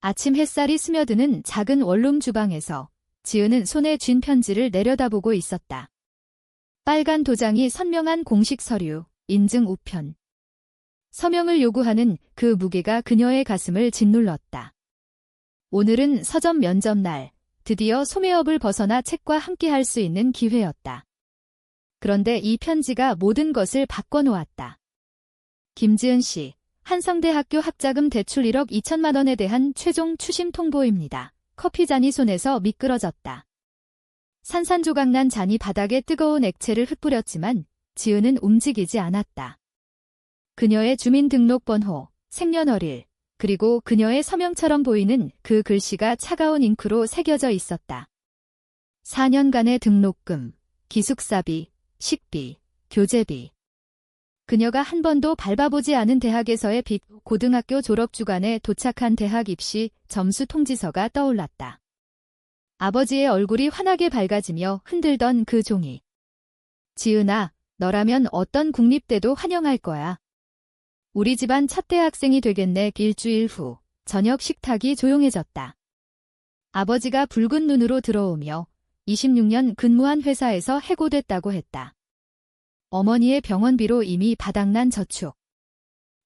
아침 햇살이 스며드는 작은 원룸 주방에서 지은은 손에 쥔 편지를 내려다보고 있었다. 빨간 도장이 선명한 공식 서류, 인증 우편. 서명을 요구하는 그 무게가 그녀의 가슴을 짓눌렀다. 오늘은 서점 면접 날, 드디어 소매업을 벗어나 책과 함께할 수 있는 기회였다. 그런데 이 편지가 모든 것을 바꿔놓았다. 김지은 씨, 한성대학교 학자금 대출 1억 2천만 원에 대한 최종 추심 통보입니다. 커피잔이 손에서 미끄러졌다. 산산조각난 잔이 바닥에 뜨거운 액체를 흩뿌렸지만 지은은 움직이지 않았다. 그녀의 주민등록번호, 생년월일, 그리고 그녀의 서명처럼 보이는 그 글씨가 차가운 잉크로 새겨져 있었다. 4년간의 등록금, 기숙사비, 식비, 교재비. 그녀가 한 번도 밟아보지 않은 대학에서의 빚, 고등학교 졸업 주간에 도착한 대학 입시 점수 통지서가 떠올랐다. 아버지의 얼굴이 환하게 밝아지며 흔들던 그 종이. 지은아, 너라면 어떤 국립대도 환영할 거야. 우리 집안 첫 대학생이 되겠네. 일주일 후, 저녁 식탁이 조용해졌다. 아버지가 붉은 눈으로 들어오며 26년 근무한 회사에서 해고됐다고 했다. 어머니의 병원비로 이미 바닥난 저축.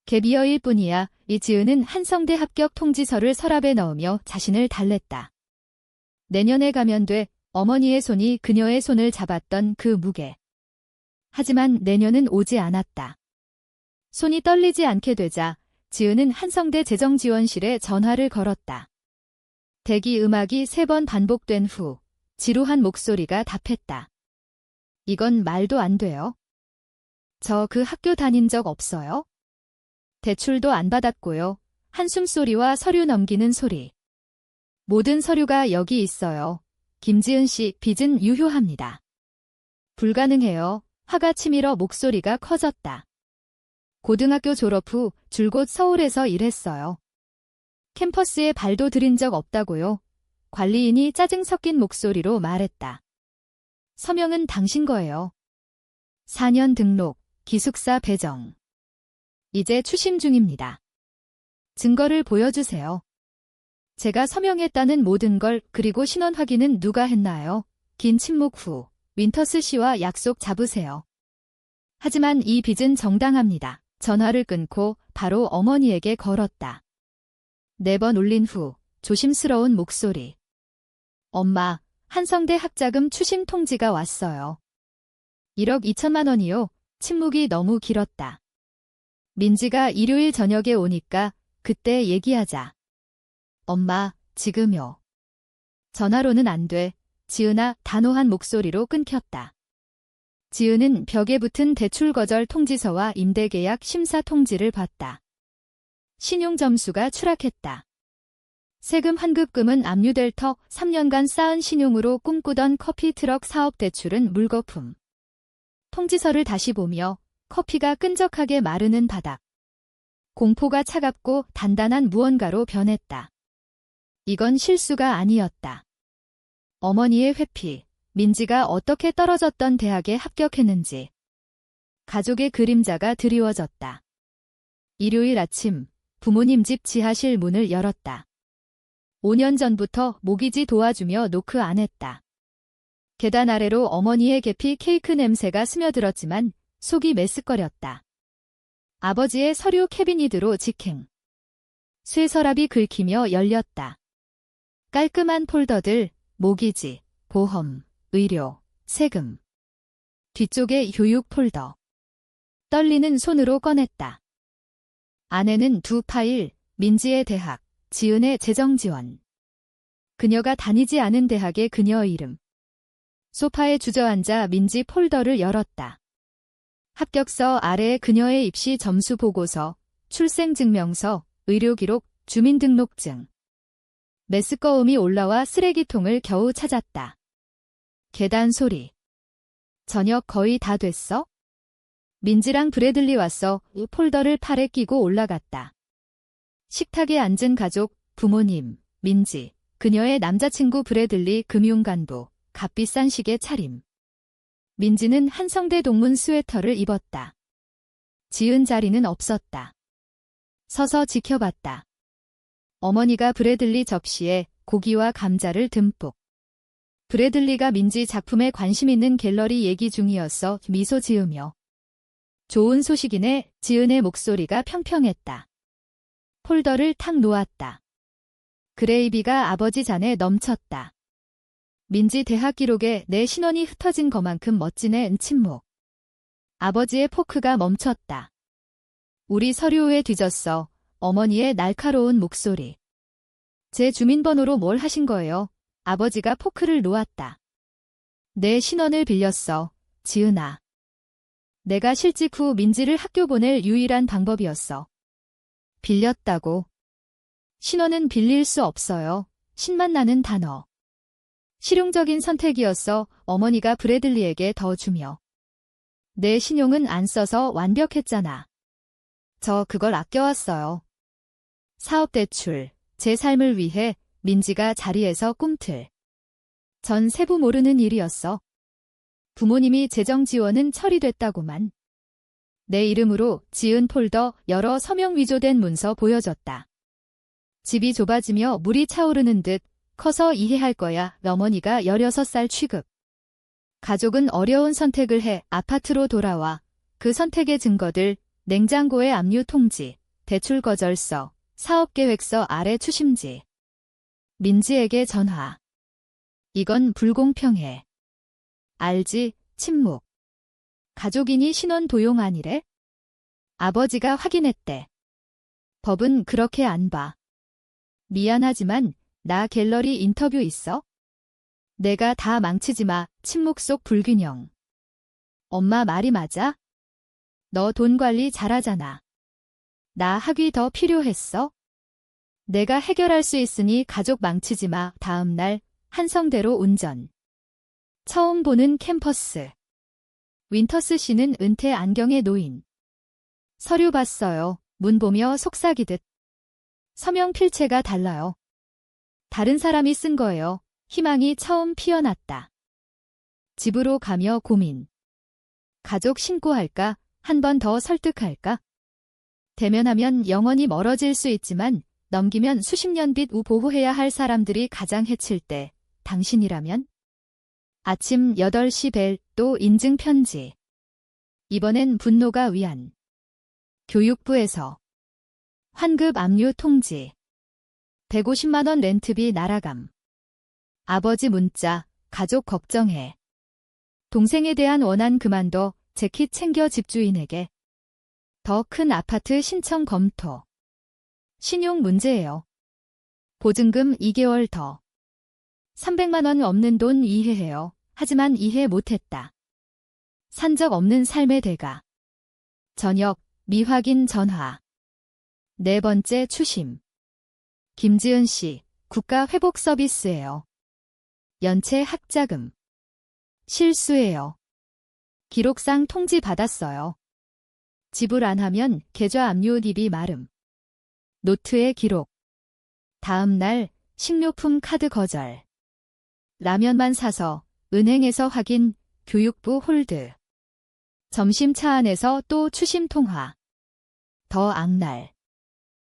갭이어일 뿐이야. 이 지은은 한성대 합격 통지서를 서랍에 넣으며 자신을 달랬다. 내년에 가면 돼. 어머니의 손이 그녀의 손을 잡았던 그 무게. 하지만 내년은 오지 않았다. 손이 떨리지 않게 되자 지은은 한성대 재정지원실에 전화를 걸었다. 대기 음악이 3번 반복된 후 지루한 목소리가 답했다. 이건 말도 안 돼요. 저 그 학교 다닌 적 없어요. 대출도 안 받았고요. 한숨소리와 서류 넘기는 소리. 모든 서류가 여기 있어요. 김지은 씨, 빚은 유효합니다. 불가능해요. 화가 치밀어 목소리가 커졌다. 고등학교 졸업 후 줄곧 서울에서 일했어요. 캠퍼스에 발도 들인 적 없다고요. 관리인이 짜증 섞인 목소리로 말했다. 서명은 당신 거예요. 4년 등록, 기숙사 배정. 이제 추심 중입니다. 증거를 보여주세요. 제가 서명했다는 모든 걸. 그리고 신원 확인은 누가 했나요? 긴 침묵 후 윈터스 씨와 약속 잡으세요. 하지만 이 빚은 정당합니다. 전화를 끊고 바로 어머니에게 걸었다. 4번 울린 후 조심스러운 목소리. 엄마, 한성대 학자금 추심 통지가 왔어요. 1억 2천만 원이요. 침묵이 너무 길었다. 민지가 일요일 저녁에 오니까 그때 얘기하자. 엄마, 지금요. 전화로는 안 돼. 지은아, 단호한 목소리로 끊겼다. 지은은 벽에 붙은 대출 거절 통지서와 임대계약 심사 통지를 봤다. 신용 점수가 추락했다. 세금 환급금은 압류될 터. 3년간 쌓은 신용으로 꿈꾸던 커피 트럭 사업 대출은 물거품. 통지서를 다시 보며 커피가 끈적하게 마르는 바닥. 공포가 차갑고 단단한 무언가로 변했다. 이건 실수가 아니었다. 어머니의 회피, 민지가 어떻게 떨어졌던 대학에 합격했는지. 가족의 그림자가 드리워졌다. 일요일 아침, 부모님 집 지하실 문을 열었다. 5년 전부터 모기지 도와주며 노크 안 했다. 계단 아래로 어머니의 계피 케이크 냄새가 스며들었지만 속이 메스꺼렸다. 아버지의 서류 캐비닛으로 직행. 쇠 서랍이 긁히며 열렸다. 깔끔한 폴더들, 모기지, 보험, 의료, 세금. 뒤쪽에 교육 폴더. 떨리는 손으로 꺼냈다. 안에는 2 파일, 민지의 대학, 지은의 재정지원. 그녀가 다니지 않은 대학의 그녀의 이름. 소파에 주저앉아 민지 폴더를 열었다. 합격서 아래에 그녀의 입시 점수 보고서, 출생증명서, 의료기록, 주민등록증. 메스꺼움이 올라와 쓰레기통을 겨우 찾았다. 계단 소리. 저녁 거의 다 됐어? 민지랑 브래들리 왔어. 이 폴더를 팔에 끼고 올라갔다. 식탁에 앉은 가족, 부모님, 민지, 그녀의 남자친구 브래들리 금융간부, 값비싼 시계 차림. 민지는 한성대 동문 스웨터를 입었다. 지은 자리는 없었다. 서서 지켜봤다. 어머니가 브래들리 접시에 고기와 감자를 듬뿍. 브래들리가 민지 작품에 관심 있는 갤러리 얘기 중이었어 미소 지으며. 좋은 소식이네. 지은의 목소리가 평평했다. 폴더를 탁 놓았다. 그레이비가 아버지 잔에 넘쳤다. 민지 대학 기록에 내 신원이 흩어진 것만큼 멋지네. 침묵. 아버지의 포크가 멈췄다. 우리 서류에 뒤졌어. 어머니의 날카로운 목소리. 제 주민번호로 뭘 하신 거예요? 아버지가 포크를 놓았다. 내 신원을 빌렸어. 지은아. 내가 실직 후 민지를 학교 보낼 유일한 방법이었어. 빌렸다고. 신원은 빌릴 수 없어요. 신만 나는 단어. 실용적인 선택이었어. 어머니가 브래들리에게 더 주며. 내 신용은 안 써서 완벽했잖아. 저 그걸 아껴왔어요. 사업대출, 제 삶을 위해 민지가 자리에서 꿈틀. 전 세부 모르는 일이었어. 부모님이 재정 지원은 처리됐다고만. 내 이름으로 지은 폴더 여러 서명 위조된 문서 보여줬다. 집이 좁아지며 물이 차오르는 듯 커서 이해할 거야. 어머니가 16살 취급. 가족은 어려운 선택을 해 아파트로 돌아와. 그 선택의 증거들, 냉장고의 압류 통지, 대출 거절서, 사업계획서 아래 추심지. 민지에게 전화. 이건 불공평해. 알지? 침묵. 가족이니 신원 도용 아니래? 아버지가 확인했대. 법은 그렇게 안 봐. 미안하지만 나 갤러리 인터뷰 있어? 내가 다 망치지 마. 침묵 속 불균형. 엄마 말이 맞아? 너 돈 관리 잘하잖아. 나 학위 더 필요했어? 내가 해결할 수 있으니 가족 망치지 마. 다음 날 한성대로 운전. 처음 보는 캠퍼스. 윈터스 씨는 은퇴 안경에 노인. 서류 봤어요. 문 보며 속삭이듯. 서명 필체가 달라요. 다른 사람이 쓴 거예요. 희망이 처음 피어났다. 집으로 가며 고민. 가족 신고할까? 한 번 더 설득할까? 대면하면 영원히 멀어질 수 있지만 넘기면 수십 년 빛 우 보호해야 할 사람들이 가장 해칠 때 당신이라면? 아침 8시 벨 또 인증 편지. 이번엔 분노가 위안. 교육부에서 환급 압류 통지. 150만 원 렌트비 날아감. 아버지 문자, 가족 걱정해. 동생에 대한 원한 그만둬. 재킷 챙겨 집주인에게. 더 큰 아파트 신청 검토. 신용 문제예요. 보증금 2개월 더. 300만 원 없는 돈 이해해요. 하지만 이해 못했다. 산 적 없는 삶의 대가. 저녁, 미확인 전화. 네 번째 추심. 김지은 씨, 국가회복 서비스예요. 연체 학자금. 실수예요. 기록상 통지 받았어요. 지불 안 하면 계좌 압류 DB 마름. 노트에 기록. 다음 날 식료품 카드 거절. 라면만 사서 은행에서 확인. 교육부 홀드. 점심 차 안에서 또 추심 통화. 더 악날.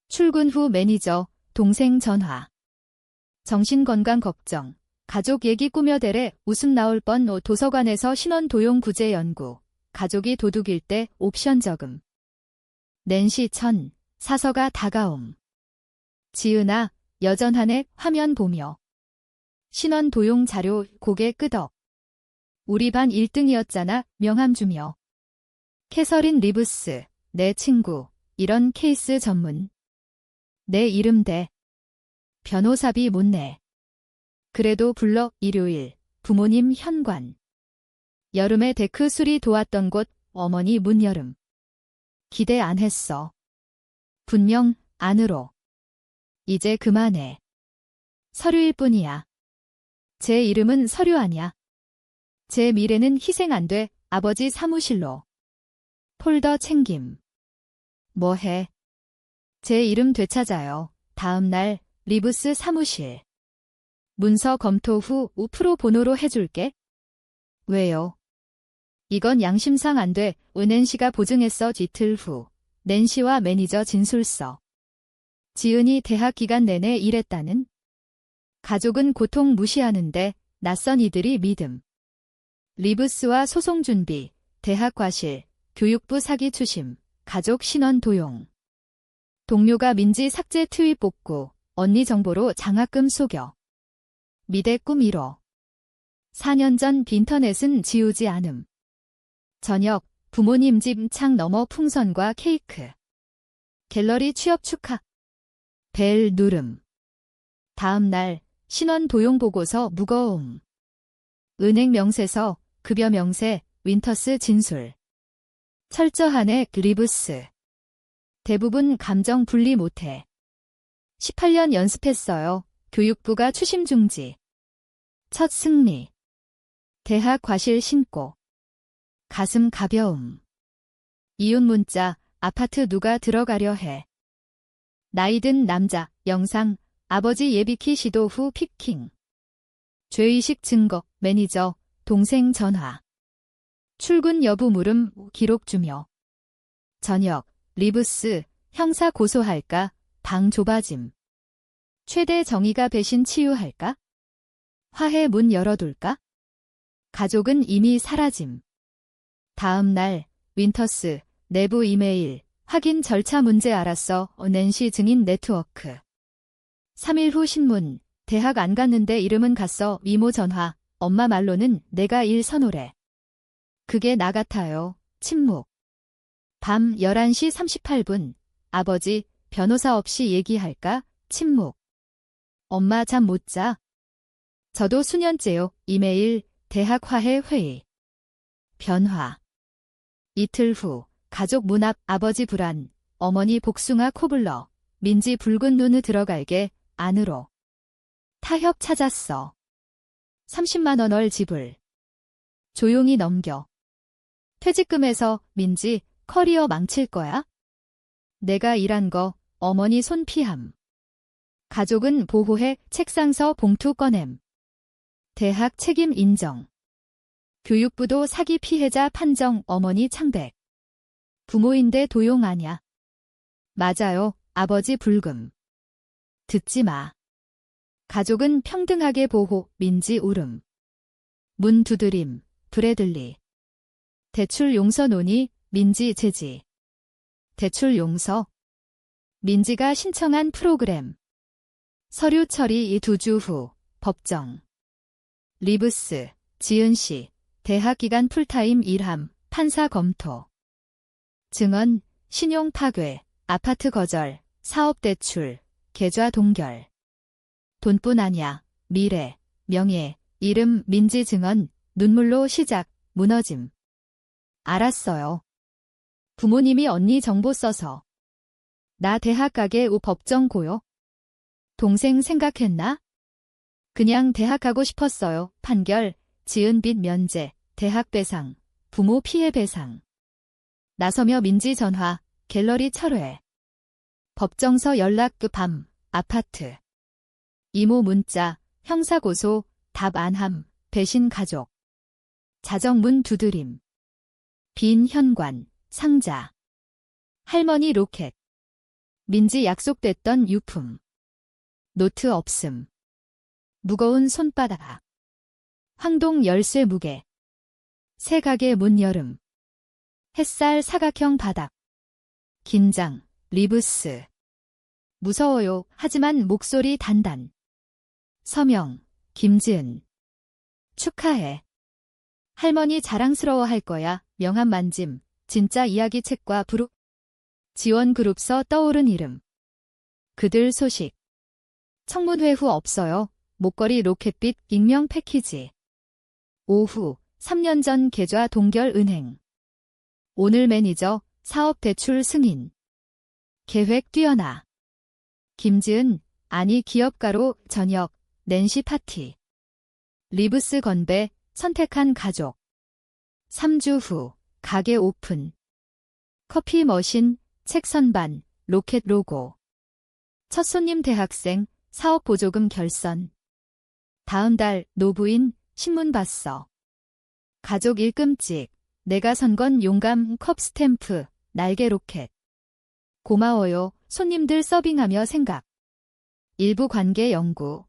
출근 후 매니저, 동생 전화. 정신건강 걱정. 가족 얘기 꾸며대래 웃음 나올 뻔. 도서관에서 신원 도용 구제 연구. 가족이 도둑일 때 옵션 저금. 낸시 천. 사서가 다가옴. 지은아, 여전하네. 화면 보며. 신원 도용 자료 고개 끄덕. 우리 반 1등이었잖아. 명함 주며. 캐서린 리브스. 내 친구. 이런 케이스 전문. 내 이름 대. 변호사비 못 내. 그래도 불러. 일요일. 부모님 현관. 여름에 데크 수리 도왔던 곳. 어머니 문여름. 기대 안 했어. 분명 안으로. 이제 그만해. 서류일 뿐이야. 제 이름은 서류 아니야. 제 미래는 희생 안 돼. 아버지 사무실로. 폴더 챙김. 뭐해? 제 이름 되찾아요. 다음 날 리브스 사무실. 문서 검토 후 우프로 번호로 해줄게. 왜요? 이건 양심상 안 돼. 은행씨가 보증했어. 이틀 후. 낸시와 매니저 진술서. 지은이 대학 기간 내내 일했다는. 가족은 고통 무시하는데 낯선 이들이 믿음. 리브스와 소송 준비, 대학 과실, 교육부 사기 추심, 가족 신원 도용. 동료가 민지 삭제 트윗 복구, 언니 정보로 장학금 속여. 미대 꿈 이뤄. 4년 전 빈터넷은 지우지 않음. 저녁, 부모님 집 창 너머 풍선과 케이크. 갤러리 취업 축하. 벨 누름. 다음 날, 신원 도용 보고서 무거움. 은행 명세서, 급여 명세, 윈터스 진술. 철저하네 리브스. 대부분 감정 분리 못해. 18년 연습했어요. 교육부가 추심 중지. 첫 승리. 대학 과실 신고. 가슴 가벼움. 이웃 문자, 아파트 누가 들어가려 해. 나이든 남자, 영상, 아버지 예비키 시도 후 피킹. 죄의식 증거, 매니저, 동생 전화. 출근 여부 물음, 기록 주며. 저녁, 리브스, 형사 고소할까, 방 좁아짐. 최대 정의가 배신 치유할까? 화해 문 열어둘까? 가족은 이미 사라짐. 다음 날, 윈터스, 내부 이메일, 확인 절차 문제 알았어, 낸시 증인 네트워크. 3일 후 신문, 대학 안 갔는데 이름은 갔어, 이모 전화, 엄마 말로는 내가 일 선호래. 그게 나 같아요, 침묵. 밤 11시 38분, 아버지, 변호사 없이 얘기할까, 침묵. 엄마 잠 못 자. 저도 수년째요, 이메일, 대학 화해 회의. 변화. 이틀 후, 가족 문 앞 아버지 불안, 어머니 복숭아 코블러, 민지 붉은 눈을 들어갈게, 안으로. 타협 찾았어. 30만 원을 지불. 조용히 넘겨. 퇴직금에서 민지 커리어 망칠 거야? 내가 일한 거 어머니 손 피함. 가족은 보호해 책상서 봉투 꺼냄. 대학 책임 인정. 교육부도 사기 피해자 판정 어머니 창백. 부모인데 도용 아냐. 맞아요, 아버지 불금. 듣지 마. 가족은 평등하게 보호, 민지 울음. 문 두드림, 브래들리. 대출 용서 논의, 민지 제지. 대출 용서. 민지가 신청한 프로그램. 서류 처리 이 2주 후, 법정. 리브스, 지은 씨, 대학 기간 풀타임 일함, 판사 검토. 증언, 신용 파괴, 아파트 거절, 사업 대출, 계좌 동결. 돈뿐 아냐, 미래, 명예, 이름, 민지 증언, 눈물로 시작, 무너짐. 알았어요. 부모님이 언니 정보 써서. 나 대학 가게 우 법정 고요. 동생 생각했나? 그냥 대학 가고 싶었어요. 판결, 지은 빚 면제, 대학 배상, 부모 피해 배상. 나서며 민지 전화, 갤러리 철회. 법정서 연락 그 밤, 아파트. 이모 문자, 형사 고소, 답 안함, 배신 가족. 자정문 두드림. 빈 현관, 상자. 할머니 로켓. 민지 약속됐던 유품. 노트 없음. 무거운 손바닥. 황동 열쇠 무게. 새 가게 문 열음. 햇살 사각형 바닥. 긴장, 리브스. 무서워요, 하지만 목소리 단단. 서명, 김지은. 축하해. 할머니 자랑스러워 할 거야, 명함 만짐, 진짜 이야기 책과 부록. 지원그룹서 떠오른 이름. 그들 소식. 청문회 후 없어요. 목걸이 로켓빛 익명 패키지. 오후, 3년 전 계좌 동결 은행. 오늘 매니저, 사업 대출 승인. 계획 뛰어나. 김지은, 아니 기업가로 저녁, 낸시 파티. 리브스 건배, 선택한 가족. 3주 후, 가게 오픈. 커피 머신, 책 선반, 로켓 로고. 첫 손님 대학생, 사업 보조금 결선. 다음 달, 노부인, 신문 봤어. 가족 일금찍, 내가 선 건 용감 컵 스탬프, 날개 로켓. 고마워요. 손님들 서빙하며 생각. 일부 관계 연구.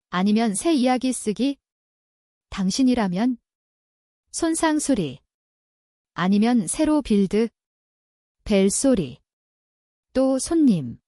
아니면 새 이야기 쓰기. 당신이라면. 손상 수리. 아니면 새로 빌드. 벨소리. 또 손님.